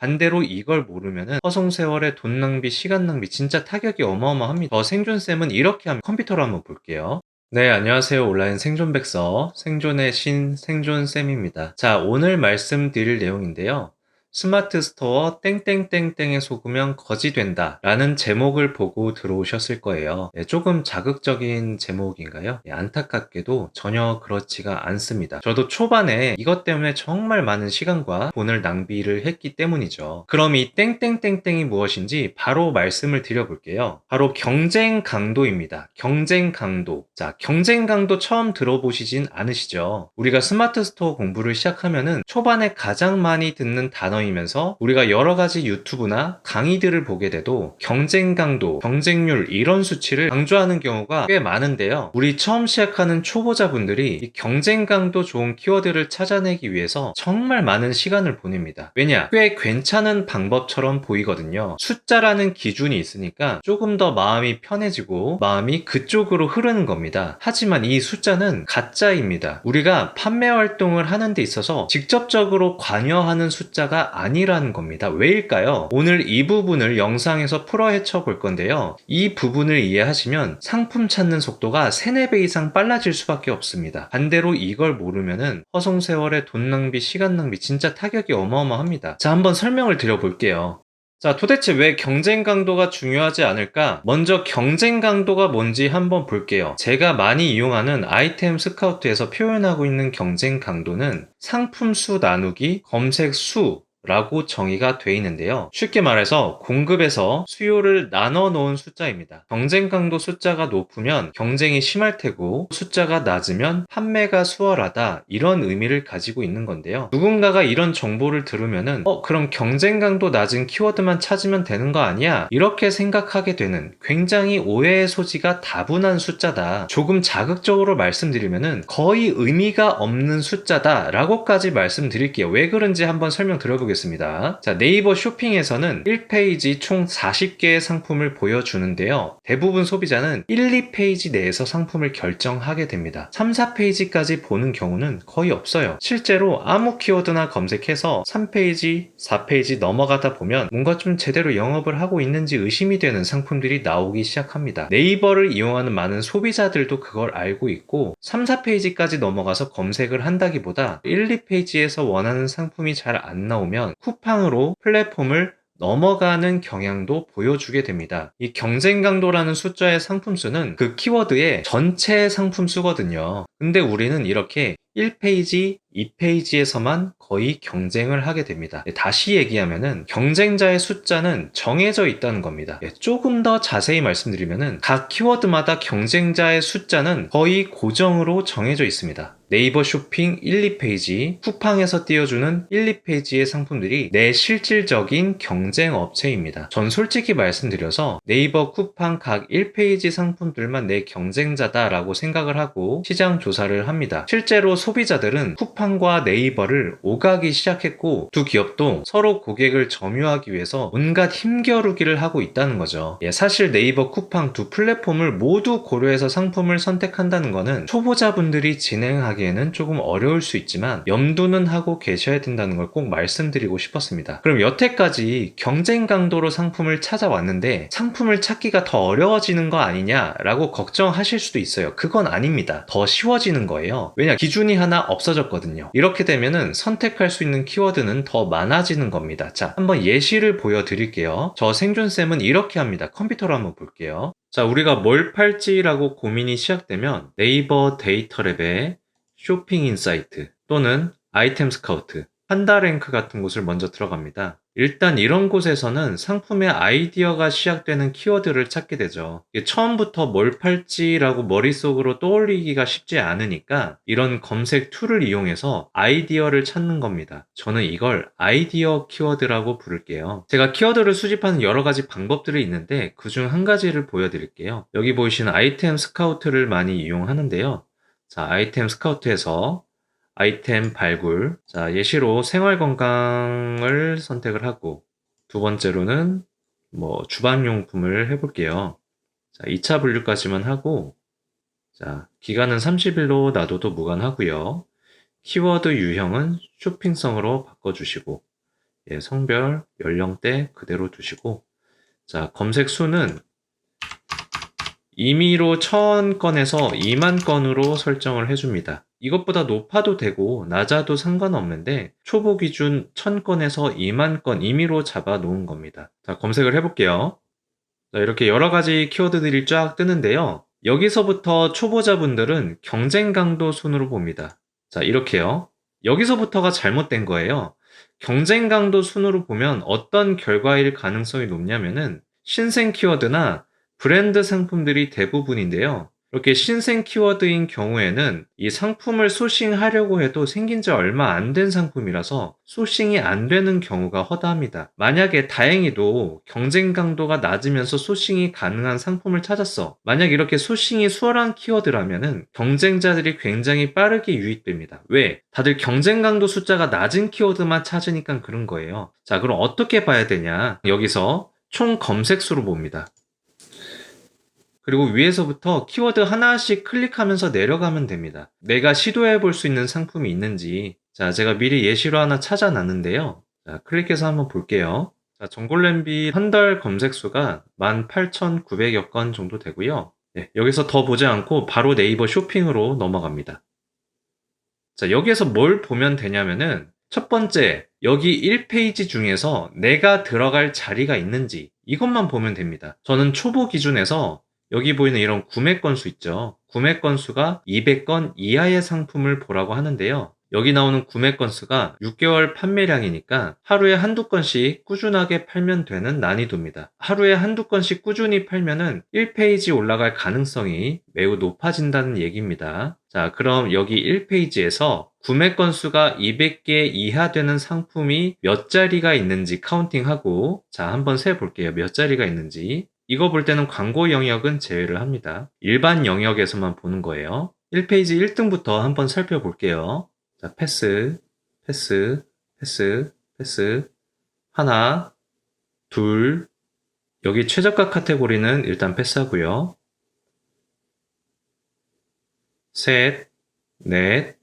반대로 이걸 모르면은 허송세월에 돈 낭비, 시간 낭비, 진짜 타격이 어마어마합니다. 생존쌤은 이렇게 하면 컴퓨터로 한번 볼게요. 네, 안녕하세요. 온라인 생존백서, 생존의 신, 생존쌤입니다. 자, 오늘 말씀드릴 내용인데요. 스마트 스토어 땡땡땡땡에 속으면 거지 된다 라는 제목을 보고 들어오셨을 거예요. 조금 자극적인 제목인가요? 안타깝게도 전혀 그렇지가 않습니다. 저도 초반에 이것 때문에 정말 많은 시간과 돈을 낭비를 했기 때문이죠. 그럼 이 땡땡땡땡이 무엇인지 바로 말씀을 드려볼게요. 바로 경쟁 강도입니다. 경쟁 강도. 자, 경쟁 강도 처음 들어보시진 않으시죠? 우리가 스마트 스토어 공부를 시작하면은 초반에 가장 많이 듣는 단어이면서 우리가 여러 가지 유튜브나 강의들을 보게 돼도 경쟁 강도, 경쟁률 이런 수치를 강조하는 경우가 꽤 많은데요. 우리 처음 시작하는 초보자분들이 이 경쟁 강도 좋은 키워드를 찾아내기 위해서 정말 많은 시간을 보냅니다. 왜냐? 꽤 괜찮은 방법처럼 보이거든요. 숫자라는 기준이 있으니까 조금 더 마음이 편해지고 마음이 그쪽으로 흐르는 겁니다. 하지만 이 숫자는 가짜입니다. 우리가 판매 활동을 하는 데 있어서 직접적으로 관여하는 숫자가 아니라는 겁니다. 왜일까요? 오늘 이 부분을 영상에서 풀어 헤쳐 볼 건데요. 이 부분을 이해하시면 상품 찾는 속도가 3, 4배 이상 빨라질 수밖에 없습니다. 반대로 이걸 모르면은 허송세월에 돈 낭비, 시간 낭비, 진짜 타격이 어마어마합니다. 자, 한번 설명을 드려볼게요. 자, 도대체 왜 경쟁 강도가 중요하지 않을까? 먼저 경쟁 강도가 뭔지 한번 볼게요. 제가 많이 이용하는 아이템 스카우트에서 표현하고 있는 경쟁 강도는 상품 수 나누기 검색 수 라고 정의가 되어 있는데요. 쉽게 말해서 공급에서 수요를 나눠 놓은 숫자입니다. 경쟁 강도 숫자가 높으면 경쟁이 심할 테고 숫자가 낮으면 판매가 수월하다 이런 의미를 가지고 있는 건데요. 누군가가 이런 정보를 들으면은 그럼 경쟁 강도 낮은 키워드만 찾으면 되는 거 아니야? 이렇게 생각하게 되는 굉장히 오해의 소지가 다분한 숫자다. 조금 자극적으로 말씀드리면은 거의 의미가 없는 숫자다 라고까지 말씀드릴게요. 왜 그런지 한번 설명드려보겠습니다. 자, 네이버 쇼핑에서는 1페이지 총 40개의 상품을 보여주는데요. 대부분 소비자는 1, 2페이지 내에서 상품을 결정하게 됩니다. 3, 4페이지까지 보는 경우는 거의 없어요. 실제로 아무 키워드나 검색해서 3페이지, 4페이지 넘어가다 보면 뭔가 좀 제대로 영업을 하고 있는지 의심이 되는 상품들이 나오기 시작합니다. 네이버를 이용하는 많은 소비자들도 그걸 알고 있고 3, 4페이지까지 넘어가서 검색을 한다기보다 1, 2페이지에서 원하는 상품이 잘 안 나오면 쿠팡으로 플랫폼을 넘어가는 경향도 보여주게 됩니다. 이 경쟁 강도라는 숫자의 상품 수는 그 키워드의 전체 상품 수거든요. 근데 우리는 이렇게 1페이지, 2페이지에서만 거의 경쟁을 하게 됩니다. 다시 얘기하면은 경쟁자의 숫자는 정해져 있다는 겁니다. 조금 더 자세히 말씀드리면은 각 키워드마다 경쟁자의 숫자는 거의 고정으로 정해져 있습니다. 네이버 쇼핑 1, 2페이지, 쿠팡에서 띄워주는 1, 2페이지의 상품들이 내 실질적인 경쟁 업체입니다. 전 솔직히 말씀드려서 네이버, 쿠팡 각 1페이지 상품들만 내 경쟁자다라고 생각을 하고 시장 조사를 합니다. 실제로 소비자들은 쿠팡과 네이버를 오가기 시작했고 두 기업도 서로 고객을 점유하기 위해서 온갖 힘겨루기를 하고 있다는 거죠. 사실 네이버, 쿠팡 두 플랫폼을 모두 고려해서 상품을 선택한다는 거는 초보자분들이 진행하기에는 조금 어려울 수 있지만 염두는 하고 계셔야 된다는 걸 꼭 말씀드리고 싶었습니다. 그럼 여태까지 경쟁 강도로 상품을 찾아왔는데 상품을 찾기가 더 어려워지는 거 아니냐라고 걱정하실 수도 있어요. 그건 아닙니다. 더 쉬워지는 거예요. 왜냐, 기준이 하나 없어졌거든요. 이렇게 되면은 선택할 수 있는 키워드는 더 많아지는 겁니다. 자, 한번 예시를 보여드릴게요. 저 생존쌤은 이렇게 합니다. 컴퓨터로 한번 볼게요. 자, 우리가 뭘 팔지라고 고민이 시작되면 네이버 데이터랩에 쇼핑 인사이트 또는 아이템 스카우트, 판다랭크 같은 곳을 먼저 들어갑니다. 일단 이런 곳에서는 상품의 아이디어가 시작되는 키워드를 찾게 되죠. 처음부터 뭘 팔지라고 머릿속으로 떠올리기가 쉽지 않으니까 이런 검색 툴을 이용해서 아이디어를 찾는 겁니다. 저는 이걸 아이디어 키워드라고 부를게요. 제가 키워드를 수집하는 여러 가지 방법들이 있는데 그중 한 가지를 보여드릴게요. 여기 보이시는 아이템 스카우트를 많이 이용하는데요. 자, 아이템 스카우트에서 아이템 발굴. 자, 예시로 생활 건강을 선택을 하고, 두 번째로는 주방용품을 해볼게요. 자, 2차 분류까지만 하고, 자, 기간은 30일로 놔둬도 무관하고요. 키워드 유형은 쇼핑성으로 바꿔주시고, 예, 성별, 연령대 그대로 두시고, 자, 검색 수는 임의로 1000건에서 2만 건으로 설정을 해줍니다. 이것보다 높아도 되고 낮아도 상관없는데 초보 기준 1000건에서 2만 건 임의로 잡아 놓은 겁니다. 자, 검색을 해볼게요. 자, 이렇게 여러 가지 키워드들이 쫙 뜨는데요. 여기서부터 초보자분들은 경쟁 강도 순으로 봅니다. 자, 이렇게요. 여기서부터가 잘못된 거예요. 경쟁 강도 순으로 보면 어떤 결과일 가능성이 높냐면은 신생 키워드나 브랜드 상품들이 대부분인데요. 이렇게 신생 키워드인 경우에는 이 상품을 소싱하려고 해도 생긴 지 얼마 안 된 상품이라서 소싱이 안 되는 경우가 허다합니다. 만약에 다행히도 경쟁 강도가 낮으면서 소싱이 가능한 상품을 찾았어. 만약 이렇게 소싱이 수월한 키워드라면은 경쟁자들이 굉장히 빠르게 유입됩니다. 왜? 다들 경쟁 강도 숫자가 낮은 키워드만 찾으니까 그런 거예요. 자, 그럼 어떻게 봐야 되냐? 여기서 총 검색수로 봅니다. 그리고 위에서부터 키워드 하나씩 클릭하면서 내려가면 됩니다. 내가 시도해 볼 수 있는 상품이 있는지. 자, 제가 미리 예시로 하나 찾아놨는데요. 자, 클릭해서 한번 볼게요. 자, 정골렘비 한 달 검색수가 18,900여 건 정도 되고요. 네, 여기서 더 보지 않고 바로 네이버 쇼핑으로 넘어갑니다. 자, 여기에서 뭘 보면 되냐면은 첫 번째, 여기 1페이지 중에서 내가 들어갈 자리가 있는지 이것만 보면 됩니다. 저는 초보 기준에서 여기 보이는 이런 구매 건수 있죠. 구매 건수가 200건 이하의 상품을 보라고 하는데요. 여기 나오는 구매 건수가 6개월 판매량이니까 하루에 한두 건씩 꾸준하게 팔면 되는 난이도입니다. 하루에 한두 건씩 꾸준히 팔면은 1페이지 올라갈 가능성이 매우 높아진다는 얘기입니다. 자, 그럼 여기 1페이지에서 구매 건수가 200개 이하 되는 상품이 몇 자리가 있는지 카운팅하고, 자, 한번 세볼게요. 몇 자리가 있는지. 이거 볼 때는 광고 영역은 제외를 합니다. 일반 영역에서만 보는 거예요. 1페이지 1등부터 한번 살펴볼게요. 자, 패스, 패스, 패스, 패스. 하나, 둘. 여기 최저가 카테고리는 일단 패스하고요. 셋, 넷,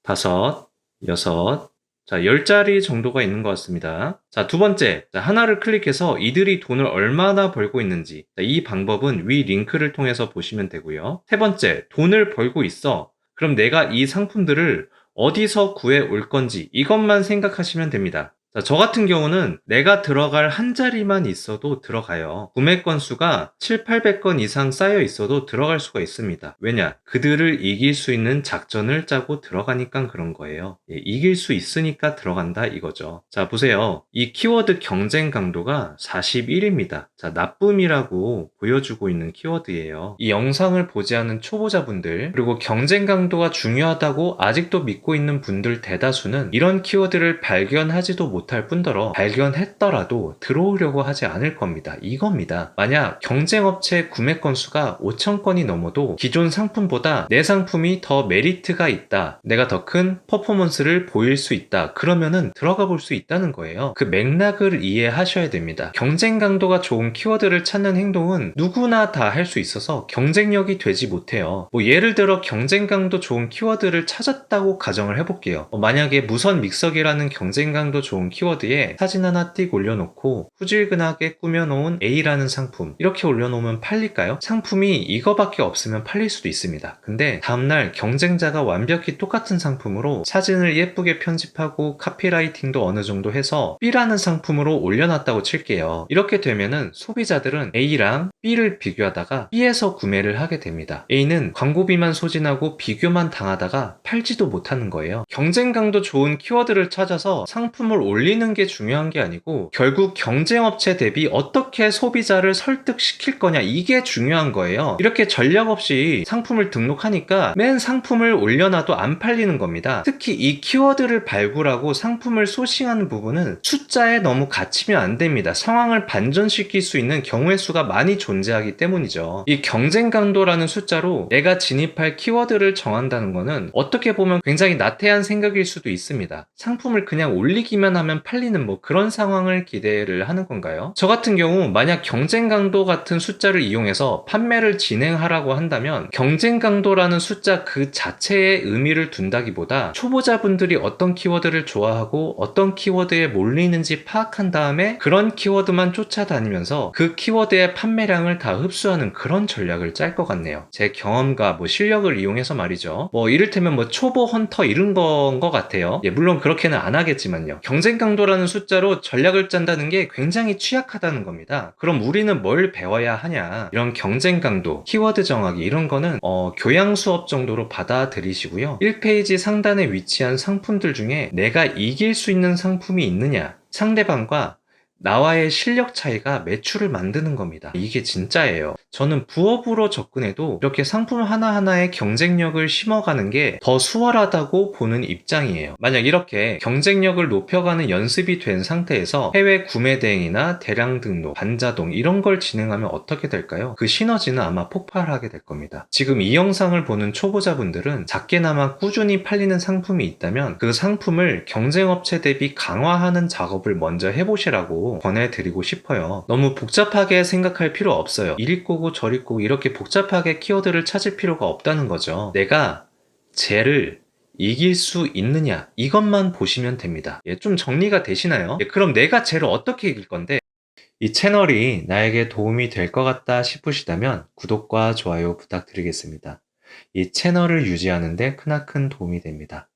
다섯, 여섯. 자, 10자리 정도가 있는 것 같습니다. 자, 두 번째. 자, 하나를 클릭해서 이들이 돈을 얼마나 벌고 있는지. 자, 이 방법은 위 링크를 통해서 보시면 되고요. 세 번째. 돈을 벌고 있어. 그럼 내가 이 상품들을 어디서 구해 올 건지 이것만 생각하시면 됩니다. 자, 저 같은 경우는 내가 들어갈 한 자리만 있어도 들어가요. 구매 건수가 7, 800건 이상 쌓여 있어도 들어갈 수가 있습니다. 왜냐? 그들을 이길 수 있는 작전을 짜고 들어가니까 그런 거예요. 예, 이길 수 있으니까 들어간다 이거죠. 자, 보세요. 이 키워드 경쟁 강도가 41입니다. 자, 나쁨이라고 보여주고 있는 키워드예요. 이 영상을 보지 않은 초보자분들, 그리고 경쟁 강도가 중요하다고 아직도 믿고 있는 분들 대다수는 이런 키워드를 발견하지도 못할 뿐더러 발견했더라도 들어오려고 하지 않을 겁니다. 이겁니다. 만약 경쟁업체 구매 건수가 5,000건이 넘어도 기존 상품보다 내 상품이 더 메리트가 있다. 내가 더 큰 퍼포먼스를 보일 수 있다. 그러면은 들어가 볼 수 있다는 거예요. 그 맥락을 이해하셔야 됩니다. 경쟁 강도가 좋은 키워드를 찾는 행동은 누구나 다 할 수 있어서 경쟁력이 되지 못해요. 뭐 예를 들어 경쟁 강도 좋은 키워드를 찾았다고 가정을 해볼게요. 만약에 무선 믹서기라는 경쟁 강도 좋은 키워드에 사진 하나 띡 올려놓고 후질근하게 꾸며놓은 A라는 상품 이렇게 올려놓으면 팔릴까요? 상품이 이거밖에 없으면 팔릴 수도 있습니다. 근데 다음날 경쟁자가 완벽히 똑같은 상품으로 사진을 예쁘게 편집하고 카피라이팅도 어느 정도 해서 B라는 상품으로 올려놨다고 칠게요. 이렇게 되면은 소비자들은 A랑 B를 비교하다가 B에서 구매를 하게 됩니다. A는 광고비만 소진하고 비교만 당하다가 팔지도 못하는 거예요. 경쟁 강도 좋은 키워드를 찾아서 상품을 올리는 게 중요한 게 아니고 결국 경쟁업체 대비 어떻게 소비자를 설득시킬 거냐 이게 중요한 거예요. 이렇게 전략 없이 상품을 등록하니까 맨 상품을 올려놔도 안 팔리는 겁니다. 특히 이 키워드를 발굴하고 상품을 소싱하는 부분은 숫자에 너무 갇히면 안 됩니다. 상황을 반전시킬 수 있는 경우의 수가 많이 존재하기 때문이죠. 이 경쟁 강도라는 숫자로 내가 진입할 키워드를 정한다는 거는 어떻게 보면 굉장히 나태한 생각일 수도 있습니다. 상품을 그냥 올리기만 하면 하면 팔리는 뭐 그런 상황을 기대를 하는 건가요? 저 같은 경우 만약 경쟁 강도 같은 숫자를 이용해서 판매를 진행하라고 한다면 경쟁 강도라는 숫자 그 자체에 의미를 둔다기보다 초보자분들이 어떤 키워드를 좋아하고 어떤 키워드에 몰리는지 파악한 다음에 그런 키워드만 쫓아다니면서 그 키워드의 판매량을 다 흡수하는 그런 전략을 짤 것 같네요. 제 경험과 뭐 실력을 이용해서 말이죠. 뭐 이를테면 뭐 초보 헌터 이런 건 것 같아요. 예, 물론 그렇게는 안 하겠지만요. 경쟁 강도라는 숫자로 전략을 짠다는 게 굉장히 취약하다는 겁니다. 그럼 우리는 뭘 배워야 하냐? 이런 경쟁 강도, 키워드 정하기 이런 거는 교양 수업 정도로 받아들이시고요. 1페이지 상단에 위치한 상품들 중에 내가 이길 수 있는 상품이 있느냐? 상대방과 나와의 실력 차이가 매출을 만드는 겁니다. 이게 진짜예요. 저는 부업으로 접근해도 이렇게 상품 하나하나에 경쟁력을 심어가는 게 더 수월하다고 보는 입장이에요. 만약 이렇게 경쟁력을 높여가는 연습이 된 상태에서 해외 구매 대행이나 대량 등록, 반자동 이런 걸 진행하면 어떻게 될까요? 그 시너지는 아마 폭발하게 될 겁니다. 지금 이 영상을 보는 초보자분들은 작게나마 꾸준히 팔리는 상품이 있다면 그 상품을 경쟁업체 대비 강화하는 작업을 먼저 해보시라고 권해드리고 싶어요. 너무 복잡하게 생각할 필요 없어요. 이리 꼬고 저리 꼬고 이렇게 복잡하게 키워드를 찾을 필요가 없다는 거죠. 내가 쟤를 이길 수 있느냐 이것만 보시면 됩니다. 예, 좀 정리가 되시나요? 예, 그럼 내가 쟤를 어떻게 이길 건데 이 채널이 나에게 도움이 될 것 같다 싶으시다면 구독과 좋아요 부탁드리겠습니다. 이 채널을 유지하는 데 크나큰 도움이 됩니다.